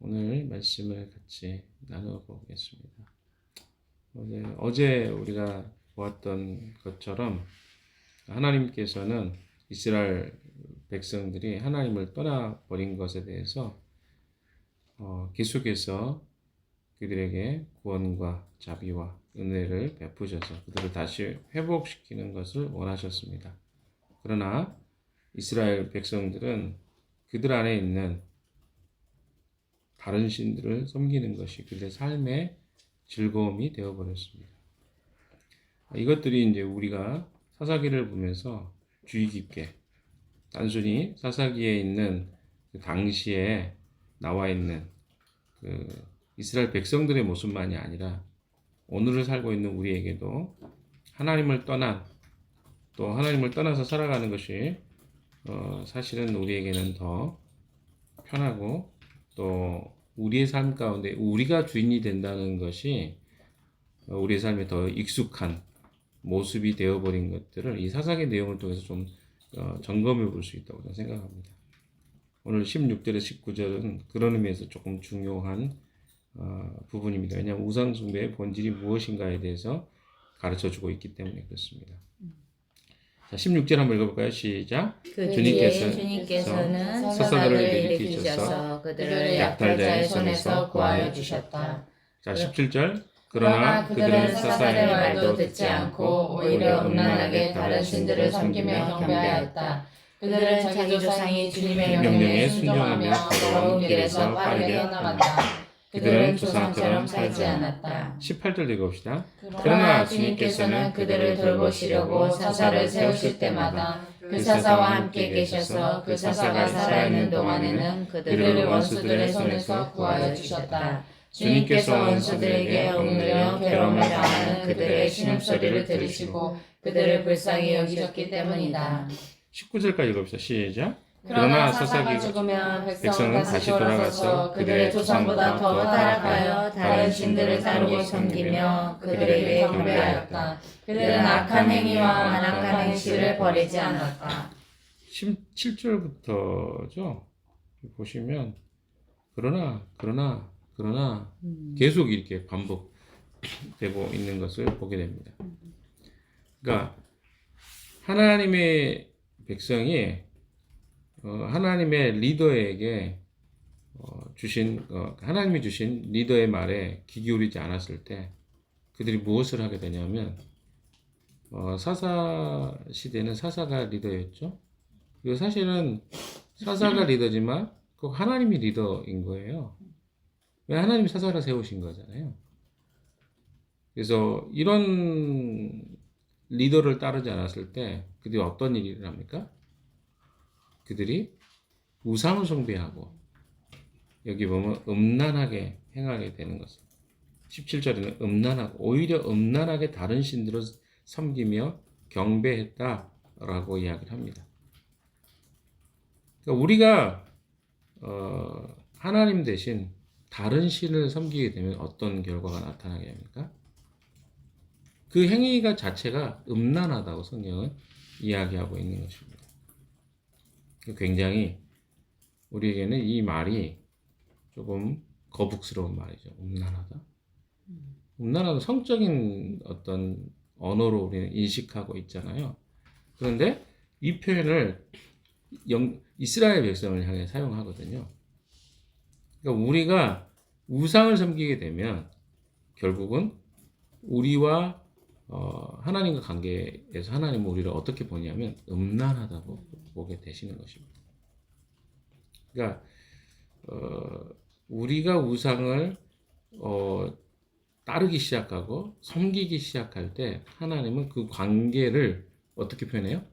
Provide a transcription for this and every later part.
오늘 말씀을 같이 나누어 보겠습니다. 어제 우리가 보았던 것처럼 하나님께서는 이스라엘 백성들이 하나님을 떠나버린 것에 대해서 계속해서 그들에게 구원과 자비와 은혜를 베푸셔서 그들을 다시 회복시키는 것을 원하셨습니다. 그러나 이스라엘 백성들은 그들 안에 있는 다른 신들을 섬기는 것이 그들의 삶의 즐거움이 되어버렸습니다. 이것들이 이제 우리가 사사기를 보면서 주의 깊게 단순히 사사기에 있는 그 당시에 나와 있는 그 이스라엘 백성들의 모습만이 아니라 오늘을 살고 있는 우리에게도 하나님을 떠난 또 하나님을 떠나서 살아가는 것이 사실은 우리에게는 더 편하고 또 우리의 삶 가운데 우리가 주인이 된다는 것이 우리의 삶에 더 익숙한 모습이 되어버린 것들을 이 사사기 내용을 통해서 좀 점검해 볼 수 있다고 저는 생각합니다. 오늘 16절에서 19절은 그런 의미에서 조금 중요한 부분입니다. 왜냐하면 우상숭배의 본질이 무엇인가에 대해서 가르쳐주고 있기 때문에 그렇습니다. 자, 16절 한번 읽어볼까요? 시작. 주님께서는 사사들을 일으키셔서 그들을 약탈자의 손에서 구하여 주셨다. 자, 17절. 그러나 그들은 사사의 말도 듣지 않고 오히려 음란하게 다른 신들을 섬기며 경배하였다. 그들은 자기 조상이 주님의 명령에 순종하며 더러운 길에서 빠르게 떠나갔다. 그들은 조상처럼 살지 않았다. 18절 읽어봅시다. 그러나 주님께서는 그들을 돌보시려고 사사를 세우실 때마다 그 사사와 함께 계셔서 그 사사가 살아있는 동안에는 그들을 원수들의 손에서 구하여 주셨다. 주님께서 원수들에게 억눌려 괴로움을 당하는 그들의 신음소리를 들으시고 그들을 불쌍히 여기셨기 때문이다. 19절까지 읽어봅시다. 시작. 그러나 사사가 죽으면 백성은 다시 돌아가서 그들의 조상보다 더 타락하여 다른 신들을 따르고 섬기며 그들에게 경배하였다. 그들은 악한 행위와 완악한 행실을 버리지 않았다. 17절부터죠. 보시면 그러나 계속 이렇게 반복되고 있는 것을 보게 됩니다. 그러니까 하나님의 백성이 하나님의 리더에게 하나님이 주신 리더의 말에 귀 기울이지 않았을 때 그들이 무엇을 하게 되냐면 사사 시대는 사사가 리더였죠. 그리고 사실은 사사가 리더지만 그 하나님이 리더인 거예요. 왜 하나님이 사사를 세우신 거잖아요. 그래서 이런 리더를 따르지 않았을 때 그들이 어떤 일을 합니까? 그들이 우상을 숭배하고 여기 보면 음란하게 행하게 되는 것을 17절에는 오히려 음란하게 다른 신들을 섬기며 경배했다라고 이야기를 합니다. 그러니까 우리가 하나님 대신 다른 신을 섬기게 되면 어떤 결과가 나타나게 됩니까? 그 행위가 자체가 음란하다고 성경은 이야기하고 있는 것입니다. 굉장히 우리에게는 이 말이 조금 거북스러운 말이죠. 음란하다. 음란하다 성적인 어떤 언어로 우리는 인식하고 있잖아요. 그런데 이 표현을 이스라엘 백성을 향해 사용하거든요. 그러니까 우리가 우상을 섬기게 되면 결국은 우리와 하나님과 관계에서 하나님은 우리를 어떻게 보냐면 음란하다고 보게 되시는 것입니다. 그러니까 우리가 우상을 따르기 시작하고 섬기기 시작할 때 하나님은 그 관계를 어떻게 표현해요?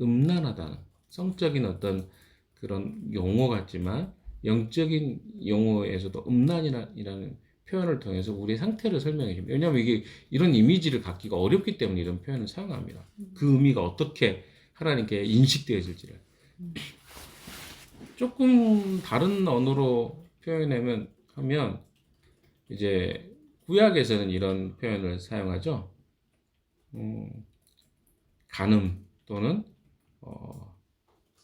음란하다는 성적인 어떤 그런 용어 같지만 영적인 용어에서도 음란이라는 표현을 통해서 우리의 상태를 설명해 줍니다. 왜냐하면 이게 이런 이미지를 갖기가 어렵기 때문에 이런 표현을 사용합니다. 그 의미가 어떻게 하나님께 인식되어질지를. 조금 다른 언어로 표현하면 이제 구약에서는 이런 표현을 사용하죠. 간음 또는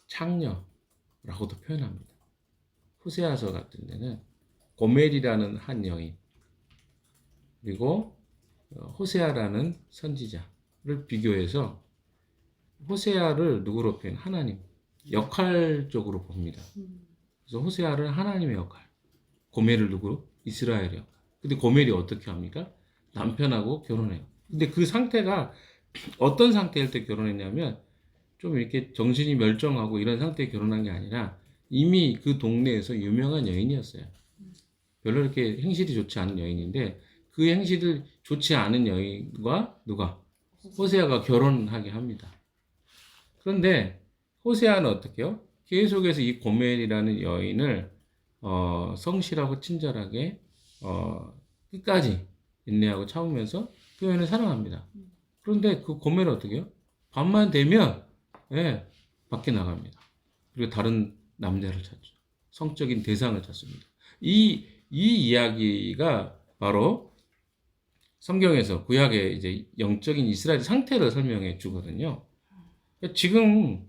창녀라고도 표현합니다. 호세아서 같은 데는 고멜이라는 한 여인 그리고 호세아라는 선지자를 비교해서 호세아를 누구로 표현? 하나님 역할적으로 봅니다. 그래서 호세아를 하나님의 역할, 고멜을 누구로? 이스라엘의 역할. 근데 고멜이 어떻게 합니까? 남편하고 결혼해요. 근데 그 상태가 어떤 상태일 때 결혼했냐면 좀 이렇게 정신이 멸종하고 이런 상태에 결혼한 게 아니라 이미 그 동네에서 유명한 여인이었어요. 별로 이렇게 행실이 좋지 않은 여인인데 그 행실이 좋지 않은 여인과 누가? 호세아가 결혼하게 합니다. 그런데 호세아는 어떻게 해요? 계속해서 이 고멜이라는 여인을 성실하고 친절하게 끝까지 인내하고 참으면서 그 여인을 사랑합니다. 그런데 그 고멜은 어떻게 해요? 밤만 되면 예, 밖에 나갑니다. 그리고 다른 남자를 찾죠. 성적인 대상을 찾습니다. 이 이야기가 바로 성경에서 구약의 이제 영적인 이스라엘 상태를 설명해 주거든요. 지금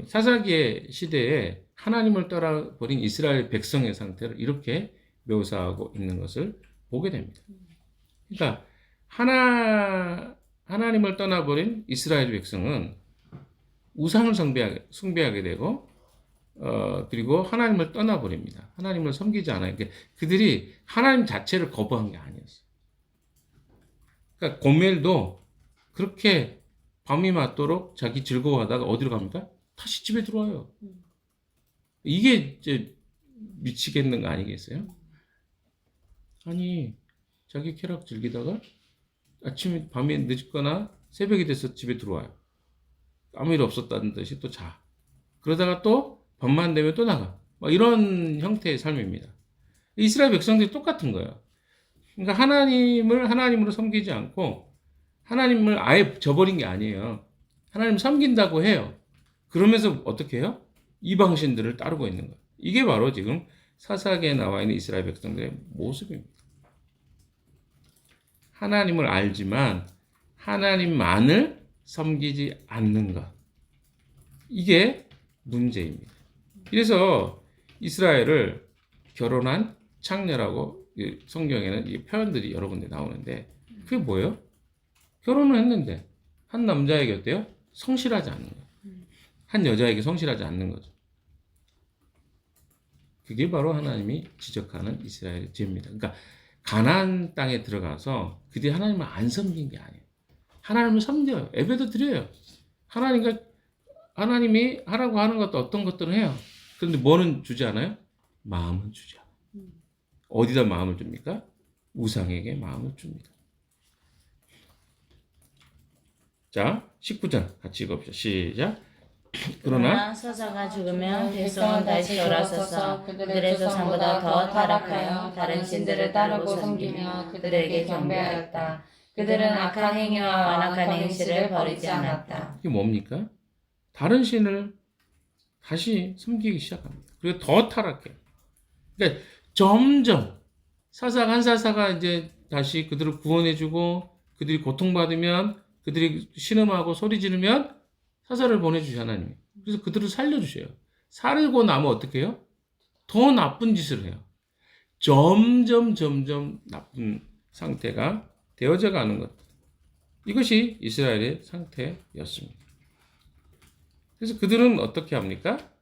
사사기의 시대에 하나님을 떠나버린 이스라엘 백성의 상태를 이렇게 묘사하고 있는 것을 보게 됩니다. 그러니까 하나님을 떠나버린 이스라엘 백성은 우상을 숭배하게 되고 그리고 하나님을 떠나버립니다. 하나님을 섬기지 않아요. 그러니까 그들이 하나님 자체를 거부한 게 아니었어요. 그러니까 고멜도 그렇게 밤이 맞도록 자기 즐거워하다가 어디로 갑니까? 다시 집에 들어와요. 이게 이제 미치겠는 거 아니겠어요? 아니 자기 쾌락 즐기다가 아침에 밤에 늦거나 새벽이 돼서 집에 들어와요. 아무 일 없었다는 듯이 또 자. 그러다가 또 밤만 되면 또 나가. 막 이런 형태의 삶입니다. 이스라엘 백성들이 똑같은 거예요. 그러니까 하나님을 하나님으로 섬기지 않고 하나님을 아예 저버린 게 아니에요. 하나님 섬긴다고 해요. 그러면서 어떻게 해요? 이방신들을 따르고 있는 거예요. 이게 바로 지금 사사기에 나와 있는 이스라엘 백성들의 모습입니다. 하나님을 알지만 하나님만을 섬기지 않는 것. 이게 문제입니다. 그래서 이스라엘을 결혼한 창녀라고 성경에는 이 표현들이 여러 군데 나오는데 그게 뭐예요? 결혼을 했는데 한 남자에게 어때요? 성실하지 않는 거예요. 한 여자에게 성실하지 않는 거죠. 그게 바로 하나님이 지적하는 이스라엘의 죄입니다. 그러니까 가나안 땅에 들어가서 그들이 하나님을 안 섬긴 게 아니에요. 하나님을 섬겨요. 예배도 드려요. 하나님이 하라고 하는 것도 어떤 것들은 해요. 그런데 뭐는 주지 않아요? 마음은 주지 않아요. 어디다 마음을 줍니까? 우상에게 마음을 줍니다. 자, 19절 같이 읽어봅시다. 시작. 그러나 사사가 죽으면 백성은 다시 돌아서서 그들의 조상보다 더 타락하여 다른 신들을 따르고 섬기며 그들에게 경배하였다. 그들은 악한 행위와 완악한 행실을 버리지 않았다. 이게 뭡니까? 다른 신을 다시 섬기기 시작합니다. 그리고 더 타락해요. 그러니까 점점 한 사사가 이제 다시 그들을 구원해주고 그들이 고통받으면 그들이 신음하고 소리 지르면 사사를 보내주셔 하나님이. 그래서 그들을 살려주셔요. 살고 나면 어떻게 해요? 더 나쁜 짓을 해요. 점점 나쁜 상태가 되어져 가는 것. 이것이 이스라엘의 상태였습니다. 그래서 그들은 어떻게 합니까?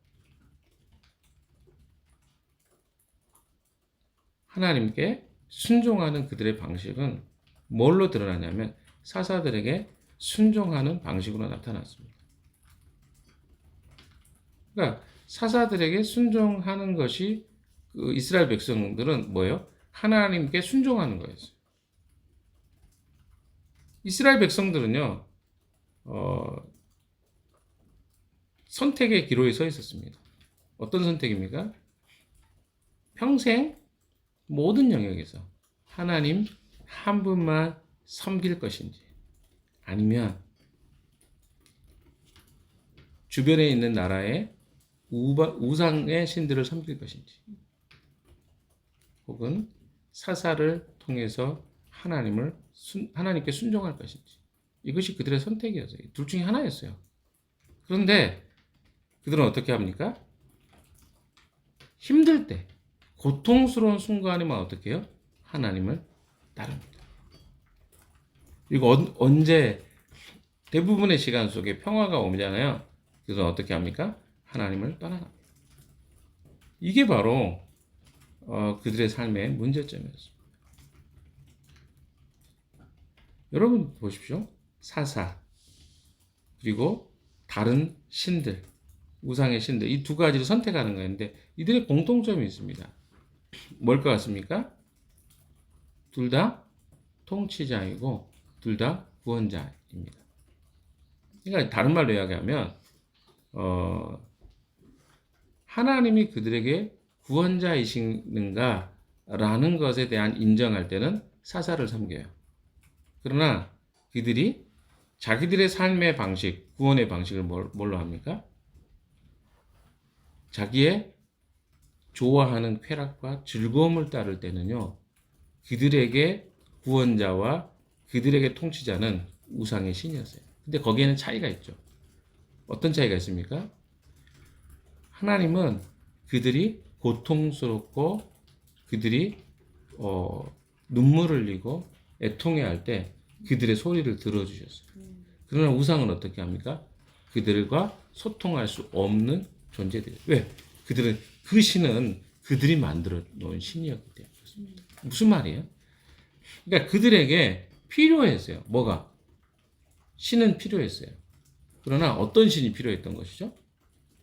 하나님께 순종하는 그들의 방식은 뭘로 드러나냐면 사사들에게 순종하는 방식으로 나타났습니다. 그러니까 사사들에게 순종하는 것이 그 이스라엘 백성들은 뭐예요? 하나님께 순종하는 거였어요. 이스라엘 백성들은요, 선택의 기로에 서 있었습니다. 어떤 선택입니까? 평생 모든 영역에서 하나님 한 분만 섬길 것인지 아니면 주변에 있는 나라의 우상의 신들을 섬길 것인지 혹은 사사를 통해서 하나님께 순종할 것인지 이것이 그들의 선택이었어요. 둘 중에 하나였어요. 그런데 그들은 어떻게 합니까? 힘들 때 고통스러운 순간이면 어떻게 해요? 하나님을 따릅니다. 그리고 언제 대부분의 시간 속에 평화가 오잖아요. 그래서 어떻게 합니까? 하나님을 떠나갑니다. 이게 바로 그들의 삶의 문제점이었습니다. 여러분 보십시오. 사사 그리고 다른 신들, 우상의 신들 이 두 가지를 선택하는 거였는데 이들의 공통점이 있습니다. 뭘 것 같습니까? 둘 다 통치자이고 둘 다 구원자입니다. 그러니까 다른 말로 이야기하면 하나님이 그들에게 구원자이신가라는 것에 대한 인정할 때는 사사를 섬겨요. 그러나 그들이 자기들의 삶의 방식, 구원의 방식을 뭘로 합니까? 자기의 좋아하는 쾌락과 즐거움을 따를 때는요, 그들에게 구원자와 그들에게 통치자는 우상의 신이었어요. 근데 거기에는 차이가 있죠. 어떤 차이가 있습니까? 하나님은 그들이 고통스럽고 그들이 눈물을 흘리고 애통해할 때 그들의 소리를 들어주셨어요. 그러나 우상은 어떻게 합니까? 그들과 소통할 수 없는 존재들이에요. 왜? 그들은 그 신은 그들이 만들어 놓은 신이었기 때문에 그렇습니다. 무슨 말이에요? 그러니까 그들에게 필요했어요. 뭐가? 신은 필요했어요. 그러나 어떤 신이 필요했던 것이죠?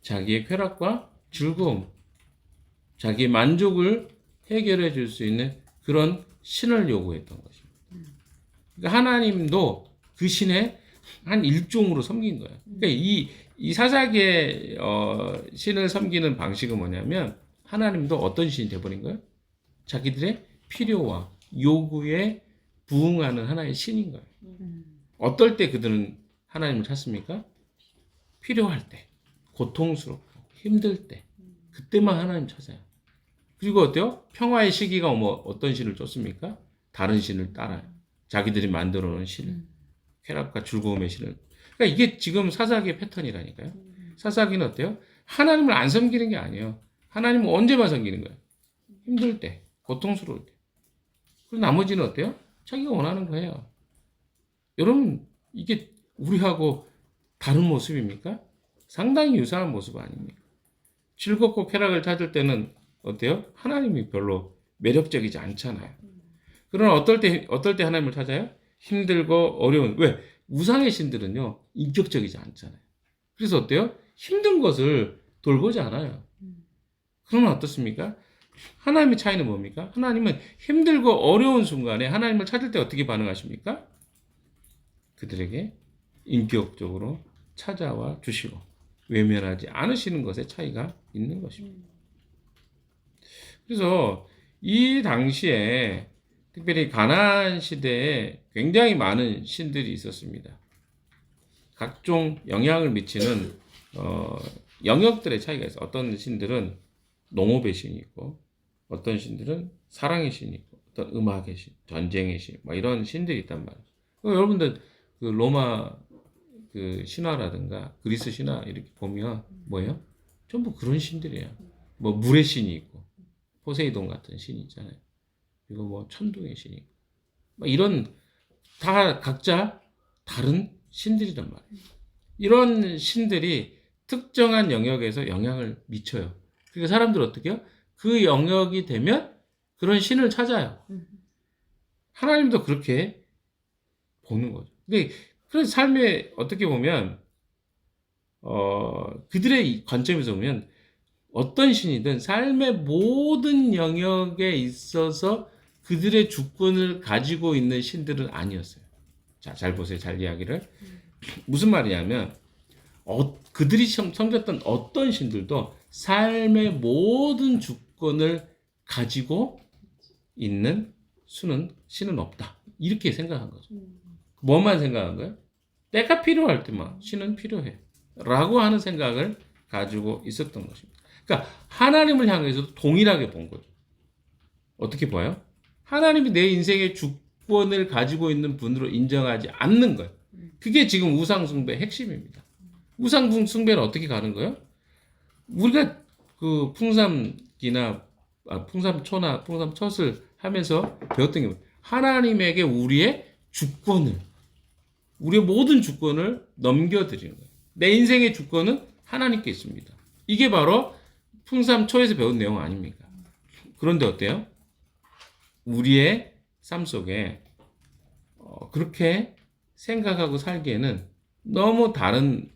자기의 쾌락과 즐거움, 자기의 만족을 해결해 줄 수 있는 그런 신을 요구했던 것입니다. 그러니까 하나님도 그 신의 한 일종으로 섬긴 거예요. 그러니까 이 사사기의 신을 섬기는 방식은 뭐냐면 하나님도 어떤 신이 되어버린 거예요? 자기들의 필요와 요구에 부응하는 하나의 신인 거예요. 어떨 때 그들은 하나님을 찾습니까? 필요할 때, 고통스럽고 힘들 때, 그때만 하나님 찾아요. 그리고 어때요? 평화의 시기가 오면 어떤 신을 쫓습니까? 다른 신을 따라요. 자기들이 만들어 놓은 신을. 쾌락과 즐거움의 신을. 그러니까 이게 지금 사사기의 패턴이라니까요. 사사기는 어때요? 하나님을 안 섬기는 게 아니에요. 하나님은 언제만 섬기는 거예요? 힘들 때, 고통스러울 때. 그리고 나머지는 어때요? 자기가 원하는 거예요. 여러분, 이게 우리하고 다른 모습입니까? 상당히 유사한 모습 아닙니까? 즐겁고 쾌락을 찾을 때는 어때요? 하나님이 별로 매력적이지 않잖아요. 그러나 어떨 때 하나님을 찾아요? 힘들고 어려운. 왜? 우상의 신들은요, 인격적이지 않잖아요. 그래서 어때요? 힘든 것을 돌보지 않아요. 그러면 어떻습니까? 하나님의 차이는 뭡니까? 하나님은 힘들고 어려운 순간에 하나님을 찾을 때 어떻게 반응하십니까? 그들에게 인격적으로 찾아와 주시고 외면하지 않으시는 것에 차이가 있는 것입니다. 그래서 이 당시에 특별히 가나안 시대에 굉장히 많은 신들이 있었습니다. 각종 영향을 미치는 영역들의 차이가 있어요. 어떤 신들은 농업의 신이 있고 어떤 신들은 사랑의 신이 있고 어떤 음악의 신, 전쟁의 신, 뭐 이런 신들이 있단 말이에요. 여러분들 그 로마 그 신화라든가 그리스 신화 이렇게 보면 뭐예요? 전부 그런 신들이에요. 뭐 물의 신이 있고 포세이돈 같은 신이 있잖아요. 그리고 뭐 천둥의 신이 있고 뭐 이런 다 각자 다른 신들이란 말이에요. 이런 신들이 특정한 영역에서 영향을 미쳐요. 그러니까 사람들 어떻게 해요? 그 영역이 되면 그런 신을 찾아요. 하나님도 그렇게 보는 거죠. 근데 그런 삶에 어떻게 보면 그들의 관점에서 보면 어떤 신이든 삶의 모든 영역에 있어서 그들의 주권을 가지고 있는 신들은 아니었어요. 자, 잘 보세요. 잘 이야기를. 무슨 말이냐면 그들이 섬겼던 어떤 신들도 삶의 모든 주권을 가지고 있는 신은 없다. 이렇게 생각한 거죠. 뭐만 생각한 거예요? 때가 필요할 때만 신은 필요해. 라고 하는 생각을 가지고 있었던 것입니다. 그러니까 하나님을 향해서도 동일하게 본 거죠. 어떻게 봐요? 하나님이 내 인생의 주권을 가지고 있는 분으로 인정하지 않는 거예요. 그게 지금 우상숭배의 핵심입니다. 우상숭배는 어떻게 가는 거예요? 우리가 그 풍삼기나 풍삼초나 풍삼톳을 하면서 배웠던 게 뭐예요? 하나님에게 우리의 주권을, 우리의 모든 주권을 넘겨드리는 거예요. 내 인생의 주권은 하나님께 있습니다. 이게 바로 풍삼초에서 배운 내용 아닙니까? 그런데 어때요? 우리의 삶 속에 그렇게 생각하고 살기에는 너무 다른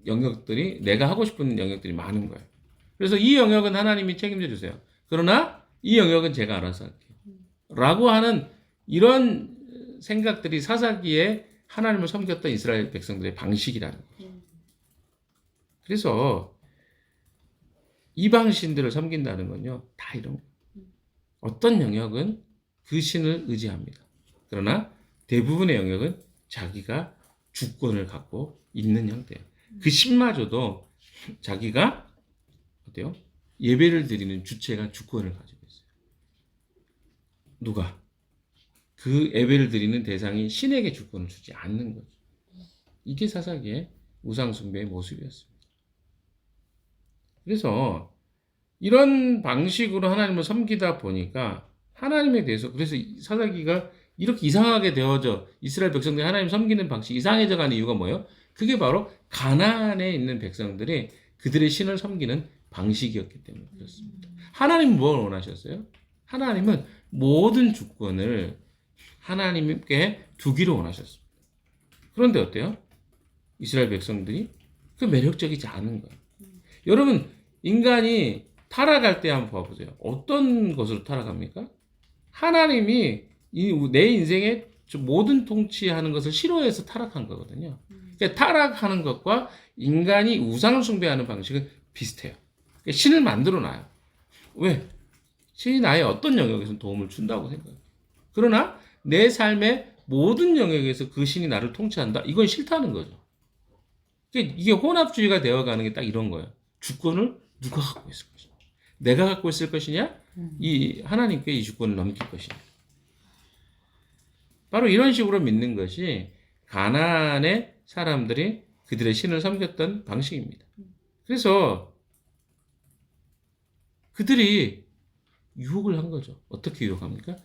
영역들이, 내가 하고 싶은 영역들이 많은 거예요. 그래서 이 영역은 하나님이 책임져 주세요. 그러나 이 영역은 제가 알아서 할게요. 라고 하는 이런 생각들이 사사기에 하나님을 섬겼던 이스라엘 백성들의 방식이라는 거죠. 그래서 이방신들을 섬긴다는 건요, 다 이런 거예요. 어떤 영역은 그 신을 의지합니다. 그러나 대부분의 영역은 자기가 주권을 갖고 있는 형태예요. 그 신마저도 자기가 어때요? 예배를 드리는 주체가 주권을 가지고 있어요. 누가? 그 예배를 드리는 대상이 신에게 주권을 주지 않는 거죠. 이게 사사기의 우상숭배의 모습이었습니다. 그래서 이런 방식으로 하나님을 섬기다 보니까 하나님에 대해서, 그래서 사사기가 이렇게 이상하게 되어져, 이스라엘 백성들이 하나님 섬기는 방식이 이상해져 가는 이유가 뭐예요? 그게 바로 가나안에 있는 백성들이 그들의 신을 섬기는 방식이었기 때문에 그렇습니다. 하나님은 뭘 원하셨어요? 하나님은 모든 주권을 하나님께 두기를 원하셨습니다. 그런데 어때요? 이스라엘 백성들이 그 매력적이지 않은 거예요. 여러분, 인간이 타락할 때 한번 봐보세요. 어떤 것으로 타락합니까? 하나님이 내 인생의 모든 통치하는 것을 싫어해서 타락한 거거든요. 그러니까 타락하는 것과 인간이 우상을 숭배하는 방식은 비슷해요. 그러니까 신을 만들어 놔요. 왜? 신이 나의 어떤 영역에서 도움을 준다고 생각해요. 그러나 내 삶의 모든 영역에서 그 신이 나를 통치한다? 이건 싫다는 거죠. 그러니까 이게 혼합주의가 되어가는 게 딱 이런 거예요. 주권을 누가 갖고 있을 것이냐? 내가 갖고 있을 것이냐? 이 하나님께 이 주권을 넘길 것이냐? 바로 이런 식으로 믿는 것이 가나안의 사람들이 그들의 신을 섬겼던 방식입니다. 그래서 그들이 유혹을 한 거죠. 어떻게 유혹합니까?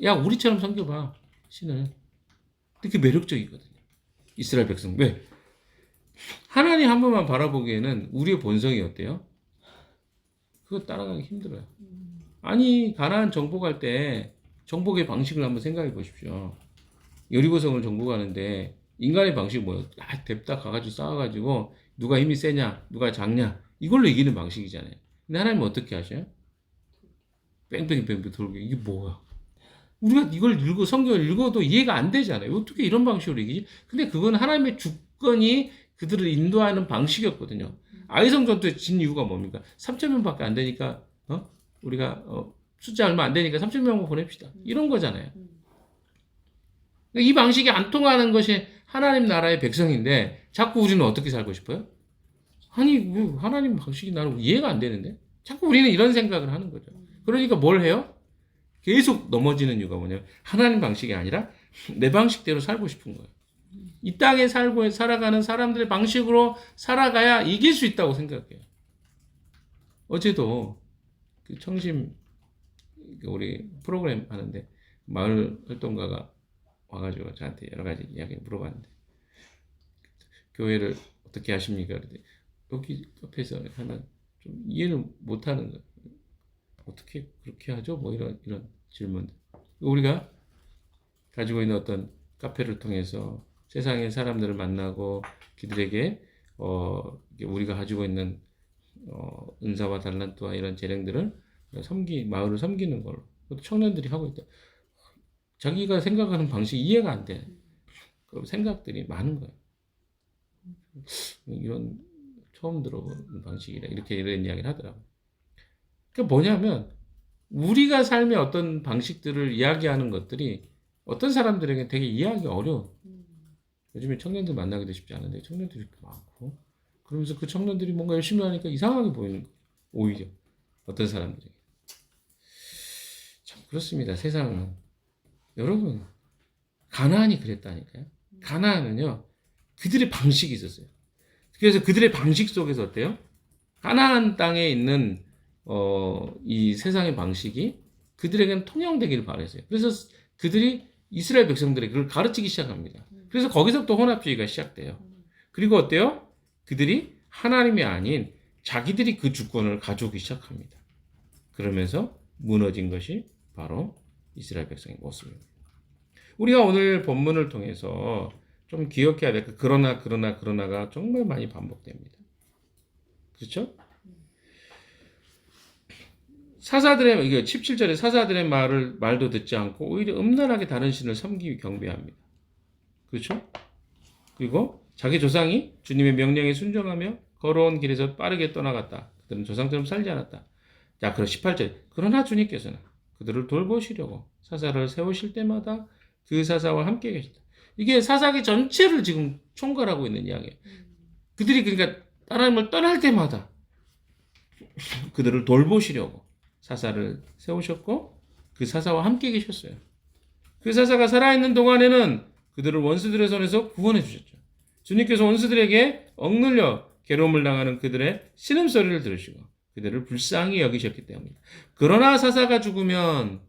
야, 우리처럼 섬겨봐, 신을. 되게 매력적이거든요. 이스라엘 백성. 왜? 하나님 한 번만 바라보기에는 우리의 본성이 어때요? 그거 따라가기 힘들어요. 아니, 가나안 정복할 때 정복의 방식을 한번 생각해 보십시오. 여리고성을 정복하는데 인간의 방식이 뭐예요? 뎁다 가가지고 싸워가지고 누가 힘이 세냐, 누가 작냐, 이걸로 이기는 방식이잖아요. 근데 하나님은 어떻게 하셔요? 뺑뺑뺑뺑 돌고. 이게 뭐야? 우리가 이걸 성경을 읽어도 이해가 안 되잖아요. 어떻게 이런 방식으로 이기지? 근데 그건 하나님의 주권이 그들을 인도하는 방식이었거든요. 아이성 전투에 진 이유가 뭡니까? 3,000명밖에 안 되니까, 우리가 숫자 얼마 안 되니까 3,000명만 보냅시다. 이런 거잖아요. 이 방식이 안 통하는 것이 하나님 나라의 백성인데 자꾸 우리는 어떻게 살고 싶어요? 아니, 뭐 하나님 방식이 나는 이해가 안 되는데? 자꾸 우리는 이런 생각을 하는 거죠. 그러니까 뭘 해요? 계속 넘어지는 이유가 뭐냐면 하나님 방식이 아니라 내 방식대로 살고 싶은 거예요. 이 땅에 살아가는 사람들의 방식으로 살아가야 이길 수 있다고 생각해요. 어제도 그 청심 우리 프로그램 하는데 마을 활동가가 와가지고 저한테 여러 가지 이야기 물어봤는데, 교회를 어떻게 하십니까? 그랬더니 여기 옆에서 하면 좀 이해를 못하는 거예요. 어떻게 그렇게 하죠? 뭐 이런 질문들. 우리가 가지고 있는 어떤 카페를 통해서 세상의 사람들을 만나고 그들에게 우리가 가지고 있는 은사와 달란트와 이런 재능들을 마을을 섬기는 걸로 청년들이 하고 있다. 자기가 생각하는 방식이 이해가 안 돼. 그 생각들이 많은 거예요. 이런 처음 들어보는 방식이라 이런 이야기를 하더라고요. 그게 뭐냐면 우리가 삶의 어떤 방식들을 이야기하는 것들이 어떤 사람들에게 되게 이해하기 어려워. 요즘에 청년들 만나기도 쉽지 않은데 청년들이 이렇게 많고, 그러면서 그 청년들이 뭔가 열심히 하니까 이상하게 보이는 거예요. 오히려 어떤 사람들에게. 참 그렇습니다. 세상은. 여러분, 가나안이 그랬다니까요. 가나안은요, 그들의 방식이 있었어요. 그래서 그들의 방식 속에서 어때요? 가나안 땅에 있는 이 세상의 방식이 그들에게는 통용되기를 바랬어요. 그래서 그들이 이스라엘 백성들에게 그걸 가르치기 시작합니다. 그래서 거기서부터 혼합주의가 시작돼요. 그리고 어때요? 그들이 하나님이 아닌 자기들이 그 주권을 가져오기 시작합니다. 그러면서 무너진 것이 바로 이스라엘 백성의 모습입니다. 우리가 오늘 본문을 통해서 좀 기억해야 될 그러나가 정말 많이 반복됩니다. 그렇죠? 사사들의 이게 17절에 사사들의 말도 듣지 않고 오히려 음란하게 다른 신을 섬기기 경배합니다. 그렇죠? 그리고 자기 조상이 주님의 명령에 순종하며 걸어온 길에서 빠르게 떠나갔다. 그들은 조상처럼 살지 않았다. 자, 그럼 18절. 그러나 주님께서는 그들을 돌보시려고 사사를 세우실 때마다 그 사사와 함께 계시다. 이게 사사기 전체를 지금 총괄하고 있는 이야기예요. 그들이 그러니까 하나님을 떠날 때마다 그들을 돌보시려고 사사를 세우셨고 그 사사와 함께 계셨어요. 그 사사가 살아있는 동안에는 그들을 원수들의 손에서 구원해 주셨죠. 주님께서 원수들에게 억눌려 괴로움을 당하는 그들의 신음소리를 들으시고 그들을 불쌍히 여기셨기 때문입니다. 그러나 사사가 죽으면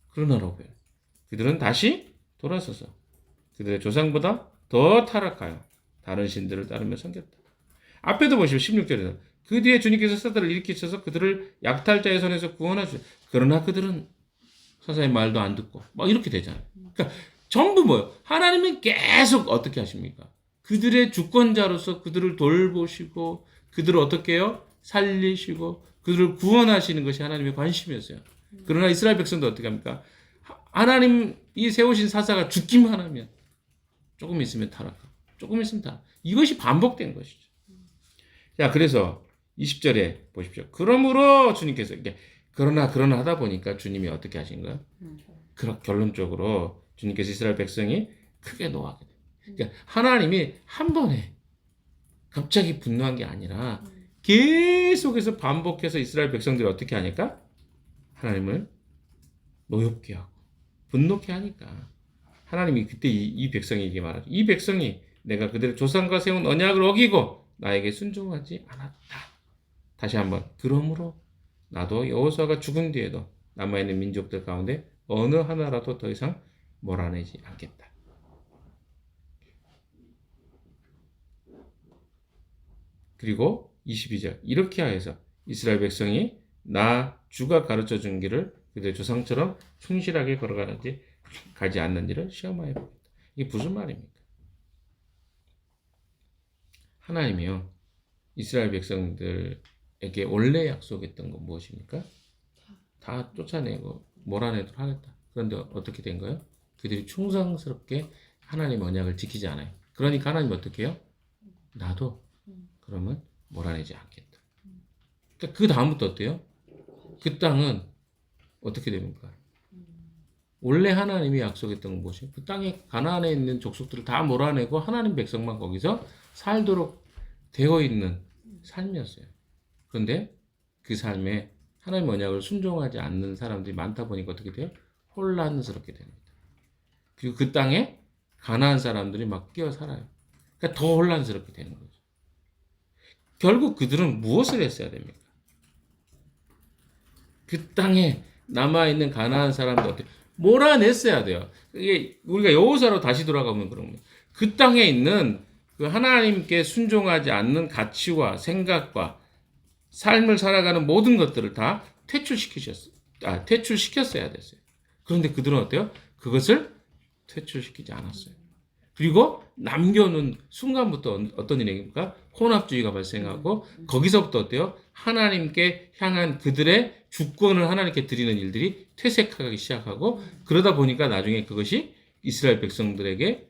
그러나라고 해요. 그들은 다시 돌아서서 그들의 조상보다 더 타락하여 다른 신들을 따르며 섬겼다. 앞에도 보시면 16절에서 그 뒤에 주님께서 사사를 일으키셔서 그들을 약탈자의 손에서 구원하셨어요. 그러나 그들은 사사의 말도 안 듣고 막 이렇게 되잖아요. 그러니까 전부 뭐예요? 하나님은 계속 어떻게 하십니까? 그들의 주권자로서 그들을 돌보시고 그들을 어떻게 해요? 살리시고 그들을 구원하시는 것이 하나님의 관심이었어요. 그러나 이스라엘 백성도 어떻게 합니까? 하나님이 세우신 사사가 죽기만 하면 조금 있으면 타락하고 조금 있으면 타락. 이것이 반복된 것이죠. 자, 그래서 20절에 보십시오. 그러므로 주님께서 그러나 하다 보니까 주님이 어떻게 하신 거예요? 결론적으로 주님께서 이스라엘 백성이 크게 노하게 돼요. 그러니까 하나님이 한 번에 갑자기 분노한 게 아니라 계속해서 반복해서 이스라엘 백성들이 어떻게 하니까 하나님을 노엽게 하고 분노케 하니까 하나님이 그때 이 백성에게 말하죠. 이 백성이 내가 그들의 조상과 세운 언약을 어기고 나에게 순종하지 않았다. 다시 한번 그러므로 나도 여호수아가 죽은 뒤에도 남아있는 민족들 가운데 어느 하나라도 더 이상 몰아내지 않겠다. 그리고 22절 이렇게 하여서 이스라엘 백성이 나 주가 가르쳐 준 길을 그들의 조상처럼 충실하게 가지 않는지를 시험하여 보겠다. 이게 무슨 말입니까? 하나님이요 이스라엘 백성들에게 원래 약속했던 건 무엇입니까? 다 쫓아내고 몰아내도록 하겠다. 그런데 어떻게 된 거예요? 그들이 충성스럽게 하나님 언약을 지키지 않아요. 그러니까 하나님 어떻게 해요? 나도 그러면 몰아내지 않겠다. 그러니까 그 다음부터 어때요? 그 땅은 어떻게 됩니까? 원래 하나님이 약속했던 건 무엇이에요? 그 땅에 가나안에 있는 족속들을 다 몰아내고 하나님 백성만 거기서 살도록 되어 있는 삶이었어요. 그런데 그 삶에 하나님 언약을 순종하지 않는 사람들이 많다 보니까 어떻게 돼요? 혼란스럽게 됩니다. 그리고 그 땅에 가나안 사람들이 막 끼어 살아요. 그러니까 더 혼란스럽게 되는 거죠. 결국 그들은 무엇을 했어야 됩니까? 그 땅에 남아있는 가나안 사람들 어떻게 몰아냈어야 돼요. 이게 우리가 여호수아로 다시 돌아가면 그런 거예요. 그 땅에 있는 그 하나님께 순종하지 않는 생각과 삶을 살아가는 모든 것들을 다 퇴출시켰어야 됐어요. 그런데 그들은 어때요? 그것을 퇴출시키지 않았어요. 그리고 남겨놓은 순간부터 어떤 일입니까? 혼합주의가 발생하고 거기서부터 어때요? 하나님께 향한 그들의 주권을 하나님께 드리는 일들이 퇴색하기 시작하고 그러다 보니까 나중에 그것이 이스라엘 백성들에게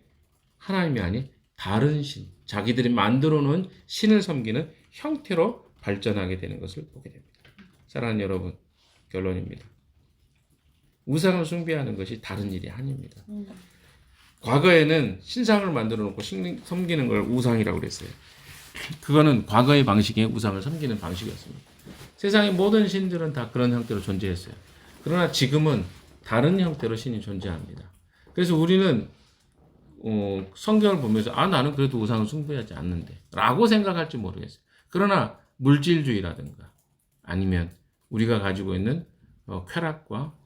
하나님이 아닌 다른 신, 자기들이 만들어 놓은 신을 섬기는 형태로 발전하게 되는 것을 보게 됩니다. 사랑하는 여러분, 결론입니다. 우상을 숭배하는 것이 다른 일이 아닙니다. 과거에는 신상을 만들어 놓고 섬기는 걸 우상이라고 그랬어요. 그거는 과거의 방식의 우상을 섬기는 방식이었습니다. 세상의 모든 신들은 다 그런 형태로 존재했어요. 그러나 지금은 다른 형태로 신이 존재합니다. 그래서 우리는 성경을 보면서 나는 그래도 우상을 숭배하지 않는데 라고 생각할지 모르겠어요. 그러나 물질주의라든가 아니면 우리가 가지고 있는 쾌락과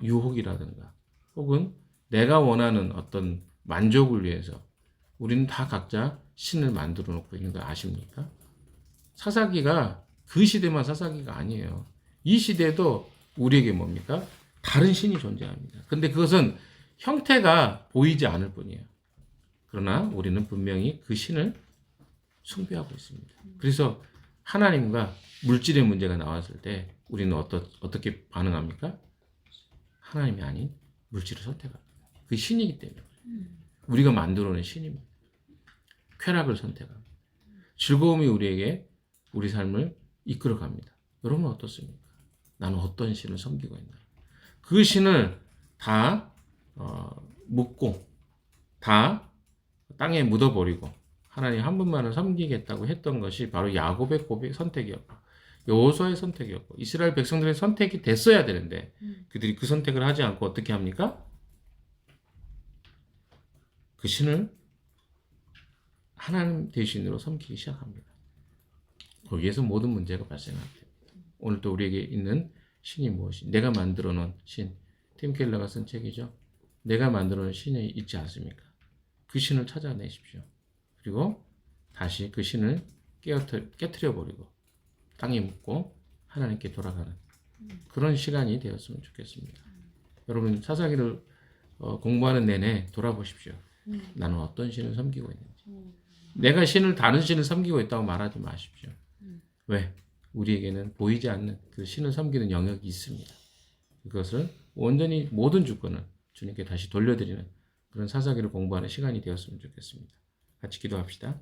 유혹이라든가 혹은 내가 원하는 어떤 만족을 위해서 우리는 다 각자 신을 만들어 놓고 있는 거 아십니까? 사사기가 그 시대만 사사기가 아니에요. 이 시대도 우리에게 뭡니까? 다른 신이 존재합니다. 근데 그것은 형태가 보이지 않을 뿐이에요. 그러나 우리는 분명히 그 신을 숭배하고 있습니다. 그래서 하나님과 물질의 문제가 나왔을 때 우리는 어떻게 반응합니까? 하나님이 아닌 물질을 선택합니다. 그 신이기 때문에 우리가 만들어낸 신입니다. 쾌락을 선택합니다. 즐거움이 우리에게 우리 삶을 이끌어갑니다. 여러분 어떻습니까? 나는 어떤 신을 섬기고 있나? 그 신을 다 묻고 다 땅에 묻어버리고 하나님 한 분만을 섬기겠다고 했던 것이 바로 야곱의 선택이었고 여호수아의 선택이었고 이스라엘 백성들의 선택이 됐어야 되는데 그들이 그 선택을 하지 않고 어떻게 합니까? 그 신을 하나님 대신으로 섬기기 시작합니다. 거기에서 모든 문제가 발생합니다. 오늘도 우리에게 있는 신이 무엇이? 내가 만들어 놓은 신. 팀 켈러가 쓴 책이죠. 내가 만들어 놓은 신이 있지 않습니까? 그 신을 찾아내십시오. 그리고 다시 그 신을 깨트려 버리고 땅에 묻고 하나님께 돌아가는 그런 시간이 되었으면 좋겠습니다. 여러분 사사기를 공부하는 내내 돌아보십시오. 나는 어떤 신을 섬기고 있는지. 내가 다른 신을 섬기고 있다고 말하지 마십시오. 왜? 우리에게는 보이지 않는 그 신을 섬기는 영역이 있습니다. 그것을 온전히 모든 주권을 주님께 다시 돌려드리는 그런 사사기를 공부하는 시간이 되었으면 좋겠습니다. 같이 기도합시다.